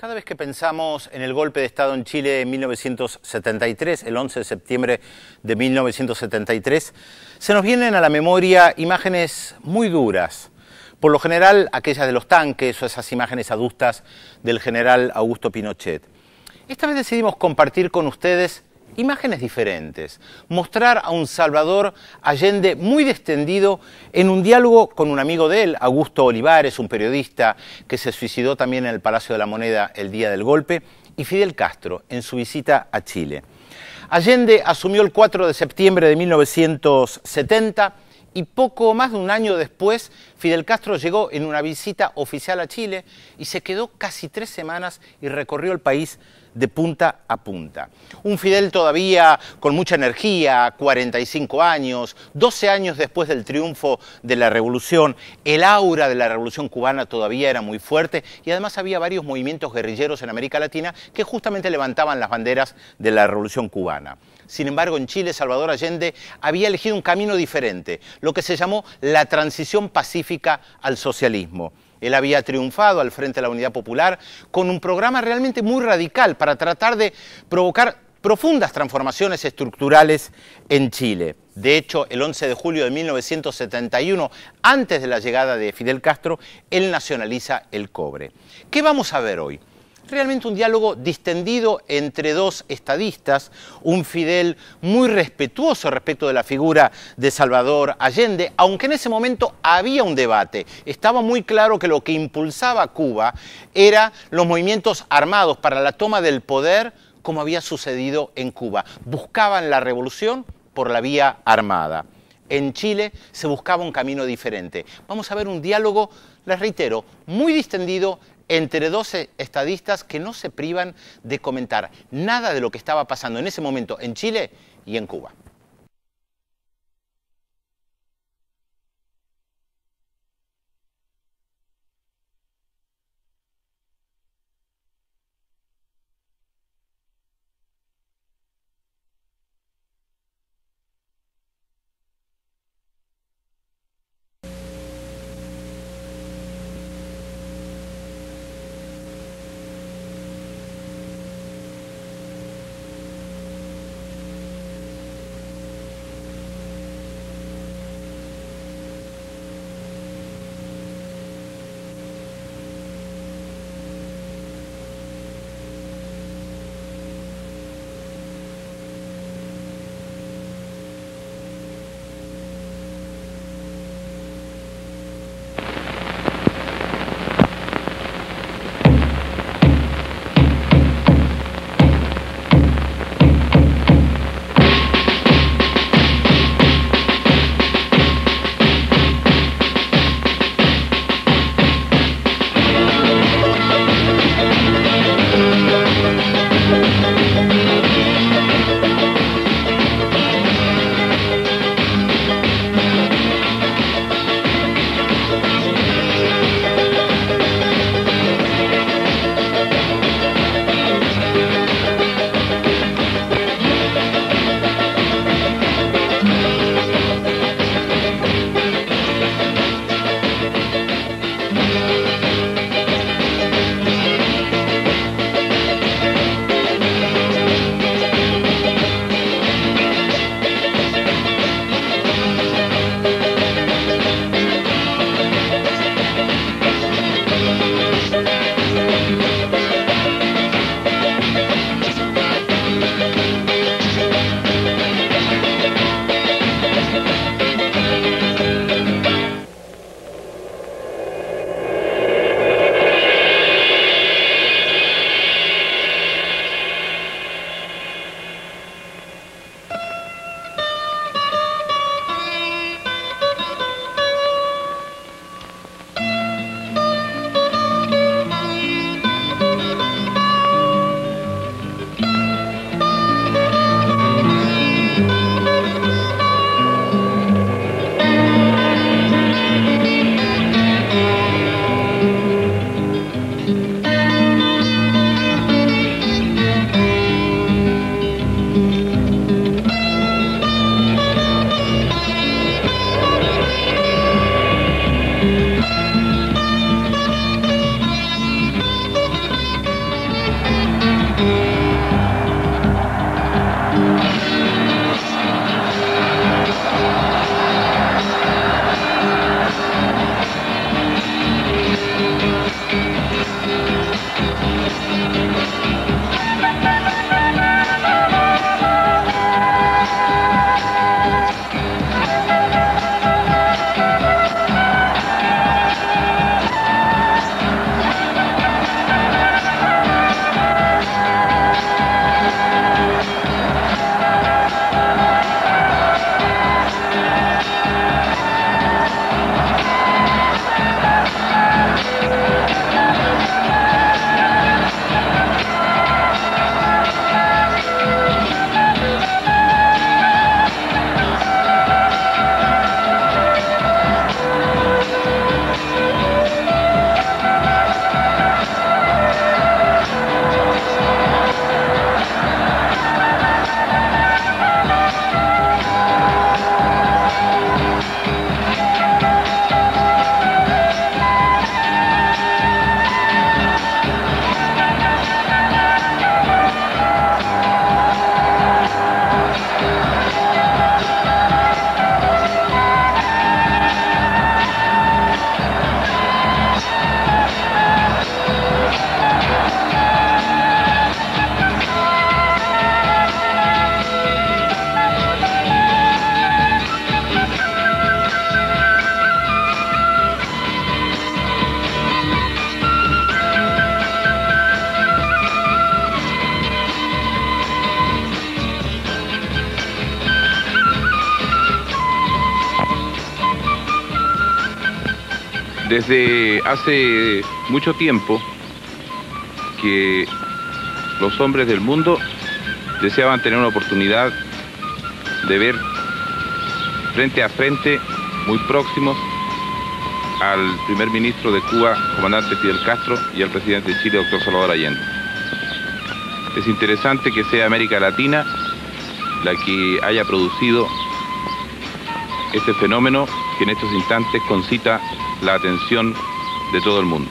Cada vez que pensamos en el golpe de Estado en Chile en 1973, el 11 de septiembre de 1973, se nos vienen a la memoria imágenes muy duras. Por lo general, aquellas de los tanques o esas imágenes adustas del general Augusto Pinochet. Esta vez decidimos compartir con ustedes imágenes diferentes, mostrar a un Salvador Allende muy distendido en un diálogo con un amigo de él, Augusto Olivares, un periodista que se suicidó también en el Palacio de la Moneda el día del golpe, y Fidel Castro en su visita a Chile. Allende asumió el 4 de septiembre de 1970 y poco más de un año después Fidel Castro llegó en una visita oficial a Chile y se quedó casi 3 semanas y recorrió el país de punta a punta. Un Fidel todavía con mucha energía, 45 años, 12 años después del triunfo de la revolución, el aura de la revolución cubana todavía era muy fuerte y además había varios movimientos guerrilleros en América Latina que justamente levantaban las banderas de la revolución cubana. Sin embargo, en Chile, Salvador Allende había elegido un camino diferente, lo que se llamó la transición pacífica al socialismo. Él había triunfado al Frente de la Unidad Popular con un programa realmente muy radical para tratar de provocar profundas transformaciones estructurales en Chile. De hecho, el 11 de julio de 1971, antes de la llegada de Fidel Castro, él nacionaliza el cobre. ¿Qué vamos a ver hoy? Realmente un diálogo distendido entre dos estadistas, un Fidel muy respetuoso respecto de la figura de Salvador Allende, aunque en ese momento había un debate. Estaba muy claro que lo que impulsaba a Cuba eran los movimientos armados para la toma del poder, como había sucedido en Cuba. Buscaban la revolución por la vía armada. En Chile se buscaba un camino diferente. Vamos a ver un diálogo, les reitero, muy distendido entre dos estadistas que no se privan de comentar nada de lo que estaba pasando en ese momento en Chile y en Cuba. Desde hace mucho tiempo que los hombres del mundo deseaban tener una oportunidad de ver frente a frente, muy próximos, al primer ministro de Cuba, comandante Fidel Castro, y al presidente de Chile, doctor Salvador Allende. Es interesante que sea América Latina la que haya producido este fenómeno que en estos instantes concita la atención de todo el mundo.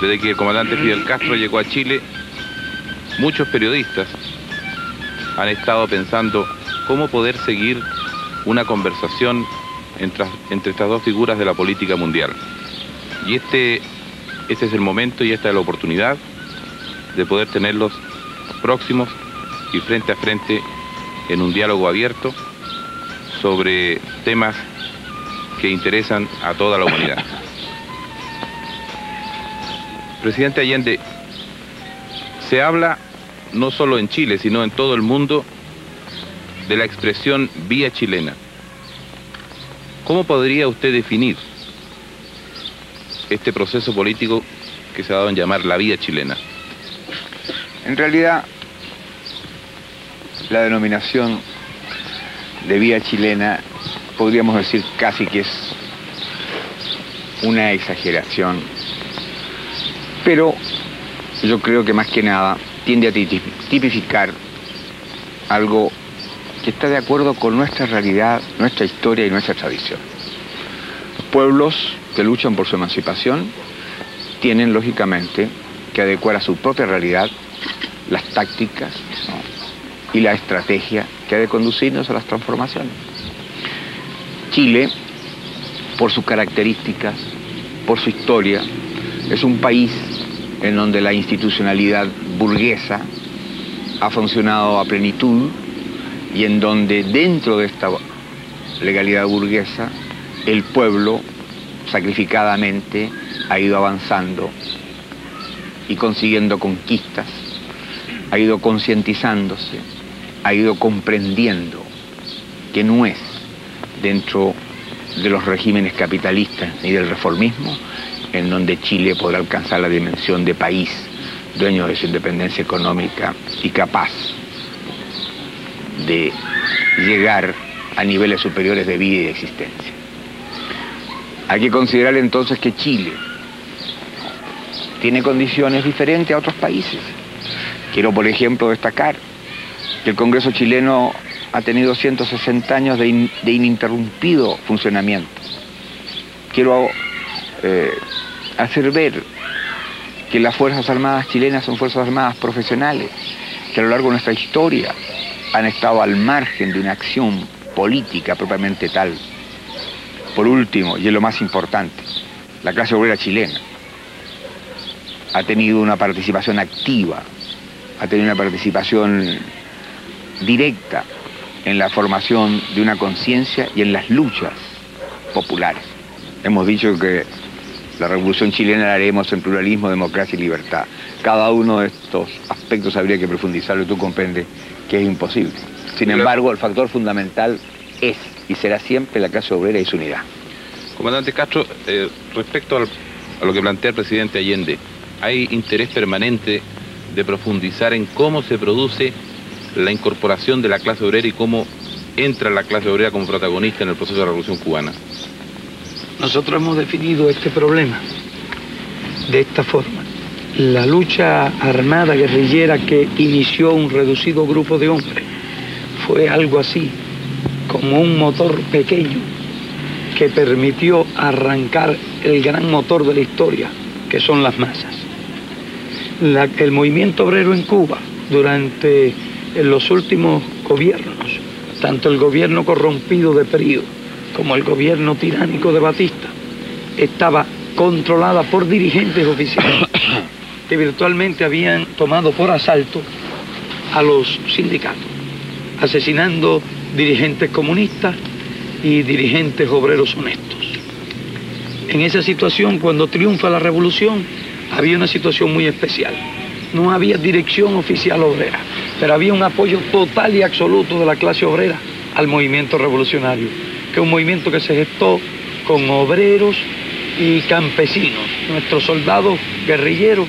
Desde que el comandante Fidel Castro llegó a Chile, muchos periodistas han estado pensando cómo poder seguir una conversación entre estas dos figuras de la política mundial. Y este es el momento y esta es la oportunidad de poder tenerlos próximos y frente a frente en un diálogo abierto sobre temas que interesan a toda la humanidad. Presidente Allende, se habla no solo en Chile, sino en todo el mundo de la expresión vía chilena. ¿Cómo podría usted definir este proceso político que se ha dado en llamar la vía chilena? En realidad, la denominación de vía chilena podríamos decir casi que es una exageración, pero yo creo que más que nada tiende a tipificar algo que está de acuerdo con nuestra realidad, nuestra historia y nuestra tradición. Pueblos que luchan por su emancipación tienen lógicamente que adecuar a su propia realidad las tácticas, ¿no?, y la estrategia que ha de conducirnos a las transformaciones. Chile, por sus características, por su historia, es un país en donde la institucionalidad burguesa ha funcionado a plenitud y en donde dentro de esta legalidad burguesa el pueblo sacrificadamente ha ido avanzando y consiguiendo conquistas, ha ido concientizándose, ha ido comprendiendo que no es dentro de los regímenes capitalistas ni del reformismo en donde Chile podrá alcanzar la dimensión de país dueño de su independencia económica y capaz de llegar a niveles superiores de vida y de existencia. Hay que considerar entonces que Chile tiene condiciones diferentes a otros países. Quiero, por ejemplo, destacar que el Congreso chileno ha tenido 160 años de ininterrumpido funcionamiento. Quiero hacer ver que las Fuerzas Armadas chilenas son Fuerzas Armadas profesionales, que a lo largo de nuestra historia han estado al margen de una acción política propiamente tal. Por último, y es lo más importante, la clase obrera chilena ha tenido una participación activa, ha tenido una participación directa en la formación de una conciencia y en las luchas populares. Hemos dicho que la revolución chilena la haremos en pluralismo, democracia y libertad. Cada uno de estos aspectos habría que profundizarlo y tú comprendes que es imposible. Sin embargo, el factor fundamental es y será siempre la clase obrera y su unidad. Comandante Castro, respecto a lo que plantea el presidente Allende, ¿hay interés permanente de profundizar en cómo se produce la incorporación de la clase obrera y cómo entra la clase obrera como protagonista en el proceso de la Revolución Cubana? Nosotros hemos definido este problema de esta forma. La lucha armada guerrillera que inició un reducido grupo de hombres fue algo así como un motor pequeño que permitió arrancar el gran motor de la historia, que son las masas. El movimiento obrero en Cuba, durante los últimos gobiernos, tanto el gobierno corrompido de Perío como el gobierno tiránico de Batista, estaba controlada por dirigentes oficiales que virtualmente habían tomado por asalto a los sindicatos, asesinando dirigentes comunistas y dirigentes obreros honestos. En esa situación, cuando triunfa la revolución, había una situación muy especial. No había dirección oficial obrera, pero había un apoyo total y absoluto de la clase obrera al movimiento revolucionario, que es un movimiento que se gestó con obreros y campesinos. Nuestros soldados guerrilleros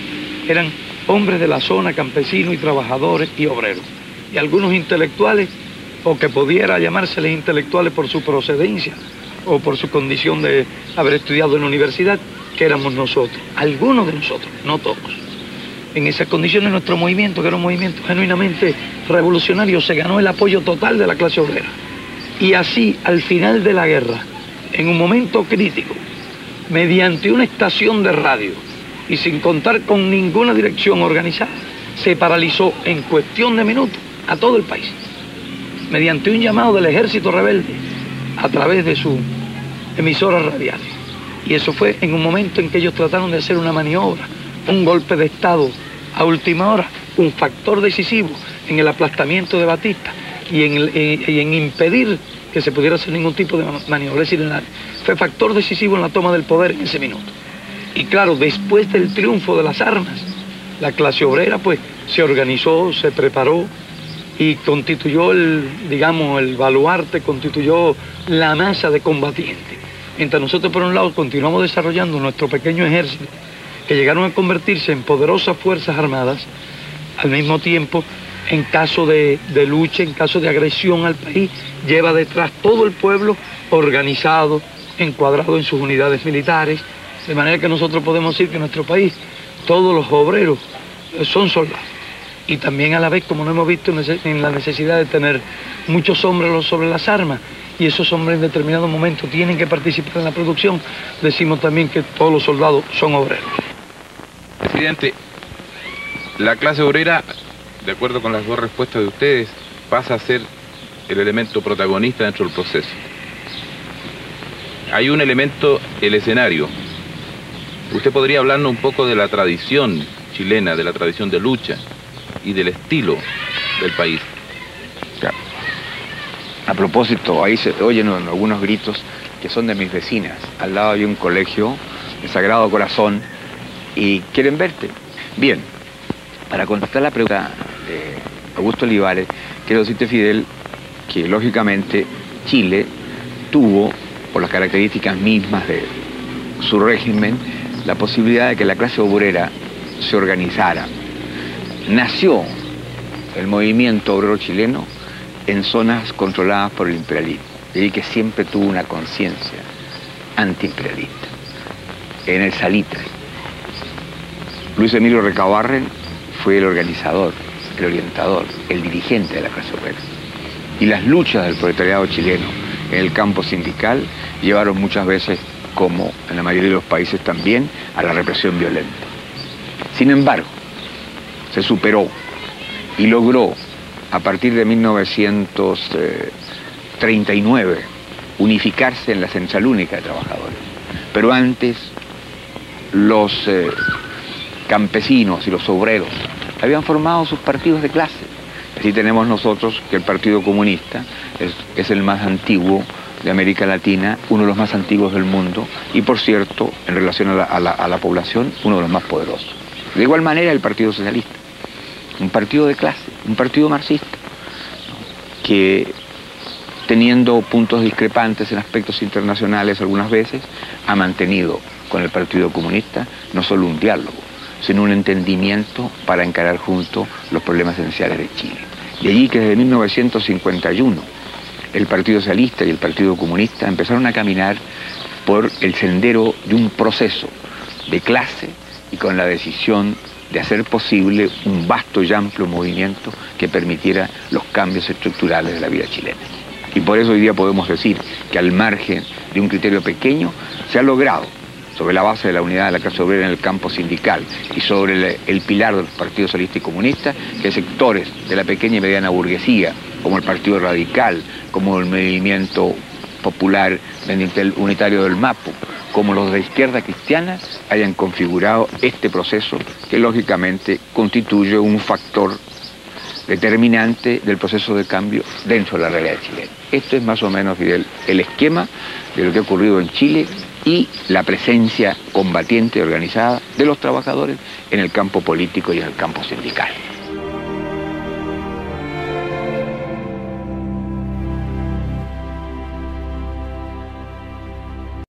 eran hombres de la zona, campesinos y trabajadores y obreros. Y algunos intelectuales, o que pudiera llamárseles intelectuales por su procedencia o por su condición de haber estudiado en la universidad, que éramos nosotros, algunos de nosotros, no todos. En esas condiciones nuestro movimiento, que era un movimiento genuinamente revolucionario, se ganó el apoyo total de la clase obrera. Y así, al final de la guerra, en un momento crítico, mediante una estación de radio y sin contar con ninguna dirección organizada, se paralizó en cuestión de minutos a todo el país, mediante un llamado del ejército rebelde a través de sus emisoras radiales. Y eso fue en un momento en que ellos trataron de hacer una maniobra, un golpe de Estado a última hora, un factor decisivo en el aplastamiento de Batista y en impedir que se pudiera hacer ningún tipo de maniobra. Es decir, fue factor decisivo en la toma del poder en ese minuto. Y claro, después del triunfo de las armas, la clase obrera pues se organizó, se preparó y constituyó el baluarte, constituyó la masa de combatientes. Mientras nosotros por un lado continuamos desarrollando nuestro pequeño ejército, que llegaron a convertirse en poderosas fuerzas armadas, al mismo tiempo, en caso de lucha, en caso de agresión al país, lleva detrás todo el pueblo organizado, encuadrado en sus unidades militares, de manera que nosotros podemos decir que en nuestro país todos los obreros son soldados. Y también a la vez, como no hemos visto, en la necesidad de tener muchos hombres sobre las armas, y esos hombres en determinado momento tienen que participar en la producción, decimos también que todos los soldados son obreros. Presidente, la clase obrera, de acuerdo con las dos respuestas de ustedes, pasa a ser el elemento protagonista dentro del proceso. Hay un elemento, el escenario. ¿Usted podría hablarnos un poco de la tradición chilena, de la tradición de lucha y del estilo del país? Claro. A propósito, ahí se oyen algunos gritos que son de mis vecinas. Al lado hay un colegio de Sagrado Corazón y quieren verte. Bien, para contestar la pregunta de Augusto Olivares, quiero decirte, Fidel, que lógicamente Chile tuvo, por las características mismas de su régimen, la posibilidad de que la clase obrera se organizara. Nació el movimiento obrero chileno en zonas controladas por el imperialismo, de ahí que siempre tuvo una conciencia antiimperialista. En el Salitre, Luis Emilio Recabarren fue el organizador, el orientador, el dirigente de la clase obrera. Y las luchas del proletariado chileno en el campo sindical llevaron muchas veces, como en la mayoría de los países también, a la represión violenta. Sin embargo, se superó y logró, a partir de 1939, unificarse en la Central Única de Trabajadores. Pero antes, los campesinos y los obreros habían formado sus partidos de clase. Así tenemos nosotros que el Partido Comunista es el más antiguo de América Latina, uno de los más antiguos del mundo y, por cierto, en relación a la población, uno de los más poderosos. De igual manera el Partido Socialista, un partido de clase, un partido marxista, que teniendo puntos discrepantes en aspectos internacionales algunas veces, ha mantenido con el Partido Comunista no solo un diálogo, sino un entendimiento para encarar juntos los problemas esenciales de Chile. De allí que desde 1951 el Partido Socialista y el Partido Comunista empezaron a caminar por el sendero de un proceso de clase y con la decisión de hacer posible un vasto y amplio movimiento que permitiera los cambios estructurales de la vida chilena. Y por eso hoy día podemos decir que al margen de un criterio pequeño se ha logrado, sobre la base de la unidad de la clase obrera en el campo sindical y sobre el pilar del Partido Socialista y Comunista, que sectores de la pequeña y mediana burguesía, como el Partido Radical, como el Movimiento Popular Unitario del Mapu, como los de izquierda cristiana, hayan configurado este proceso que lógicamente constituye un factor determinante del proceso de cambio dentro de la realidad chilena. Esto es más o menos, Fidel, el esquema de lo que ha ocurrido en Chile y la presencia combatiente y organizada de los trabajadores en el campo político y en el campo sindical.